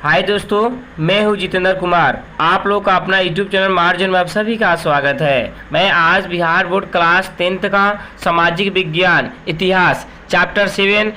हाय दोस्तों, मैं हूं जितेंद्र कुमार। आप लोग का अपना यूट्यूब चैनल मार्जिन में आप सभी का स्वागत है। मैं आज बिहार बोर्ड क्लास 10th का सामाजिक विज्ञान इतिहास चैप्टर 7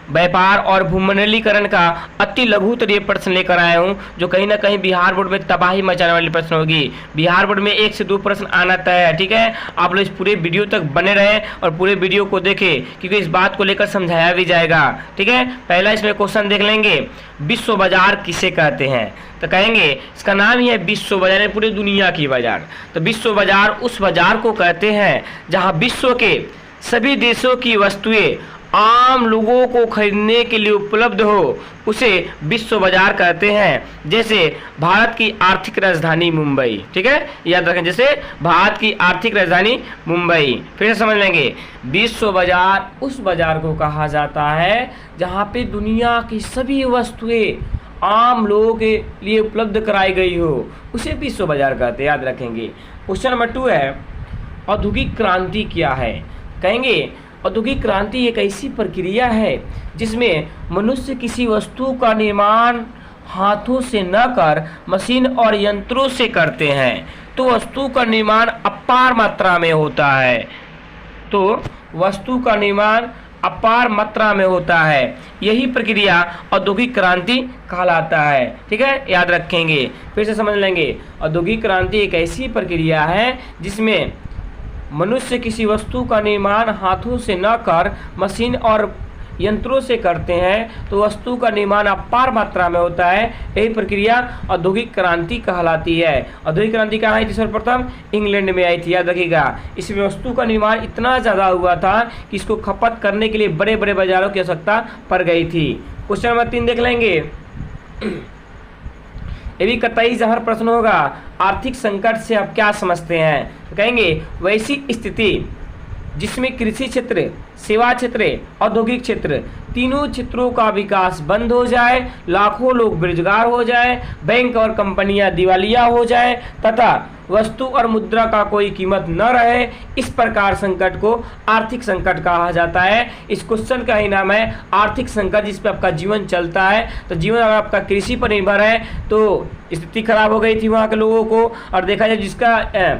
व्यापार और भूमंडलीकरण का अति लघुतरीय प्रश्न लेकर आया हूं, जो कहीं ना कहीं बिहार बोर्ड में तबाही मचाने वाली प्रश्न होगी। बिहार बोर्ड में 1 से 2 प्रश्न आना तय है। ठीक है, आप लोग इस पूरे वीडियो तक बने रहें और पूरे वीडियो को देखें, क्योंकि इस बात को लेकर समझाया भी जाएगा। ठीक है, पहला इसमें क्वेश्चन देख लेंगे, विश्व बाजार किसे कहते हैं? तो कहेंगे इसका नाम ही है विश्व बाजार, पूरी दुनिया की बाजार। तो विश्व बाजार उस बाजार को कहते हैं जहां विश्व के सभी देशों की वस्तुएं आम लोगों को खरीदने के लिए उपलब्ध हो, उसे विश्व बाजार कहते हैं। जैसे भारत की आर्थिक राजधानी मुंबई। ठीक है, याद रखें, जैसे भारत की आर्थिक राजधानी मुंबई। फिर से समझ लेंगे, विश्व बाजार उस बाजार को कहा जाता है जहां पे दुनिया की सभी वस्तुएं आम लोगों के लिए उपलब्ध कराई गई हो, उसे विश्व बाजार कहते हैं। याद रखेंगे। क्वेश्चन नंबर 2 है, औद्योगिक क्रांति क्या है? कहेंगे औद्योगिक क्रांति एक ऐसी प्रक्रिया है जिसमें मनुष्य किसी वस्तु का निर्माण हाथों से न कर मशीन और यंत्रों से करते हैं, तो वस्तु का निर्माण अपार मात्रा में होता है। तो वस्तु का निर्माण अपार मात्रा में होता है, यही प्रक्रिया औद्योगिक क्रांति कहलाता है। ठीक है, याद रखेंगे। फिर से समझ लेंगे, औद्योगिक क्रांति एक ऐसी प्रक्रिया है जिसमें मनुष्य किसी वस्तु का निर्माण हाथों से न कर मशीन और यंत्रों से करते हैं, तो वस्तु का निर्माण अपार मात्रा में होता है, यही प्रक्रिया औद्योगिक क्रांति कहलाती है। औद्योगिक क्रांति कहाँ आई थी? सर्वप्रथम इंग्लैंड में आई थी। याद रखिएगा, इसमें वस्तु का निर्माण इतना ज़्यादा हुआ था कि इसको खपत करने के लिए बड़े बड़े बाजारों की आवश्यकता पड़ गई थी। क्वेश्चन नंबर 3 देख लेंगे, ये भी कतई जहर प्रश्न होगा। आर्थिक संकट से आप क्या समझते हैं? तो कहेंगे वैसी स्थिति जिसमें कृषि क्षेत्र, सेवा क्षेत्र, औद्योगिक क्षेत्र, तीनों क्षेत्रों का विकास बंद हो जाए, लाखों लोग बेरोजगार हो जाए, बैंक और कंपनियां दिवालिया हो जाए तथा वस्तु और मुद्रा का कोई कीमत न रहे, इस प्रकार संकट को आर्थिक संकट कहा जाता है। इस क्वेश्चन का ही नाम है आर्थिक संकट, जिस पर आपका जीवन चलता है। तो जीवन अगर आपका कृषि पर निर्भर है तो स्थिति खराब हो गई थी वहाँ के लोगों को, और देखा जाए जिसका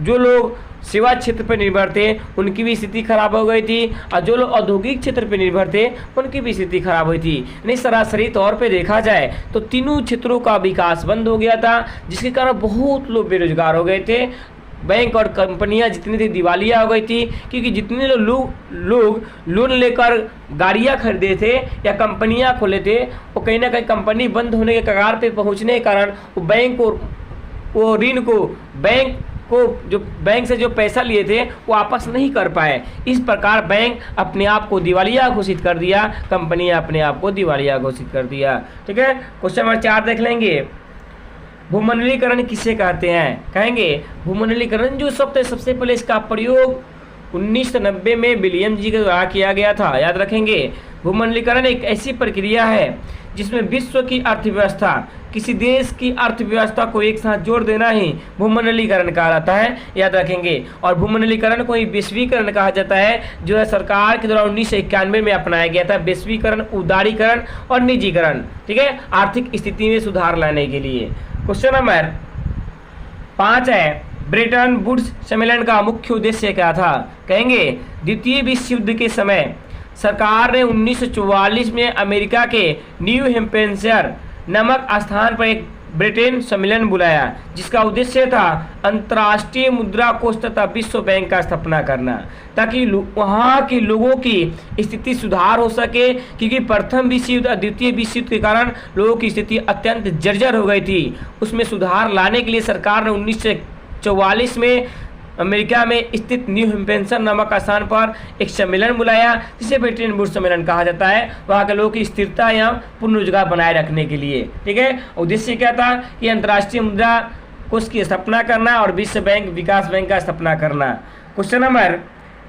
जो लोग सेवा क्षेत्र पर निर्भर थे उनकी भी स्थिति खराब हो गई थी, और जो लोग औद्योगिक क्षेत्र पर निर्भर थे उनकी भी स्थिति खराब हुई थी। यानी सरासरी तौर पे देखा जाए तो तीनों क्षेत्रों का विकास बंद हो गया था, जिसके कारण बहुत लोग बेरोजगार हो गए थे। बैंक और कंपनियां जितनी थी दिवालिया हो गई थी, क्योंकि जितने लोग लोन लेकर गाड़ियां खरीदे थे या कंपनियां खोले थे, वो कहीं ना कहीं कंपनी बंद होने के कगार पे पहुंचने के कारण वो बैंक से जो पैसा लिए थे वो वापस नहीं कर पाए। इस प्रकार बैंक अपने आप को दिवालिया घोषित कर दिया, कंपनियां अपने आप को दिवालिया घोषित कर दिया। ठीक है, क्वेश्चन नंबर 4 देख लेंगे, भूमंडलीकरण किसे कहते हैं? कहेंगे भूमंडलीकरण जो शब्द है, सबसे पहले इसका प्रयोग 1990 में विलियम जी के द्वारा किया गया था। याद रखेंगे, भूमंडलीकरण एक ऐसी प्रक्रिया है जिसमें विश्व की अर्थव्यवस्था, किसी देश की अर्थव्यवस्था को एक साथ जोड़ देना ही भूमंडलीकरण कहा जाता है। याद रखेंगे, और भूमंडलीकरण को ही वैश्वीकरण कहा जाता है, जो है सरकार के द्वारा 1991 में अपनाया गया था। वैश्वीकरण, उदारीकरण और निजीकरण। ठीक है, आर्थिक स्थिति में सुधार लाने के लिए। क्वेश्चन नंबर 5 है, ब्रेटन वुड्स सम्मेलन का मुख्य उद्देश्य क्या था? कहेंगे द्वितीय विश्व युद्ध के समय सरकार ने 1944 में अमेरिका के न्यू हैम्पशायर नामक स्थान पर एक ब्रिटेन सम्मेलन बुलाया, जिसका उद्देश्य था अंतर्राष्ट्रीय मुद्रा कोष तथा विश्व बैंक का स्थापना करना, ताकि वहाँ के लोगों की स्थिति सुधार हो सके, क्योंकि प्रथम विश्व युद्ध और द्वितीय विश्व युद्ध के कारण लोगों की स्थिति अत्यंत जर्जर हो गई थी। उसमें सुधार लाने के लिए सरकार ने 1944 में अमेरिका में स्थित न्यू हैम्पशायर नामक स्थान पर एक सम्मेलन बुलाया, जिसे ब्रेटन वुड्स सम्मेलन कहा जाता है, वहाँ के लोगों की स्थिरता या पूर्ण रोजगार बनाए रखने के लिए। ठीक है, उद्देश्य क्या था कि अंतर्राष्ट्रीय मुद्रा कोष की स्थापना करना और विश्व बैंक, विकास बैंक का स्थापना करना। क्वेश्चन नंबर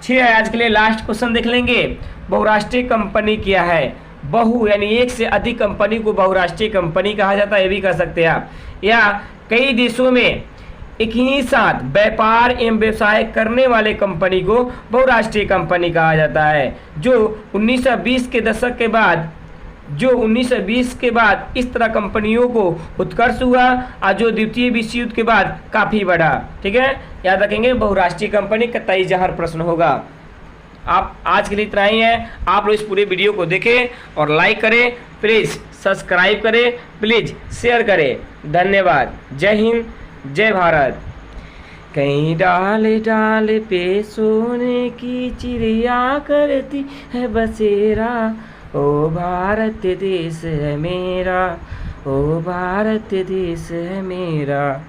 6 है आज के लिए, लास्ट क्वेश्चन देख लेंगे, बहुराष्ट्रीय कंपनी क्या है? बहु यानी एक से अधिक कंपनी को बहुराष्ट्रीय कंपनी कहा जाता है, ये भी कह सकते हैं आप। या कई देशों में एक ही साथ व्यापार एवं व्यवसाय करने वाले कंपनी को बहुराष्ट्रीय कंपनी कहा जाता है, जो 1920 के दशक के बाद जो 1920 के बाद इस तरह कंपनियों को उत्कर्ष हुआ और जो द्वितीय विश्व युद्ध के बाद काफ़ी बढ़ा। ठीक है, याद रखेंगे बहुराष्ट्रीय कंपनी का 23 जहाँ प्रश्न होगा। आप आज के लिए इतना ही है। आप लोग इस पूरे वीडियो को देखें और लाइक करें, प्लीज़ सब्सक्राइब करें, प्लीज़ शेयर करें। धन्यवाद। जय हिंद, जय भारत। कहीं डाल डाल पे सोने की चिड़िया करती है बसेरा, ओ भारत देश है मेरा, ओ भारत देश है मेरा।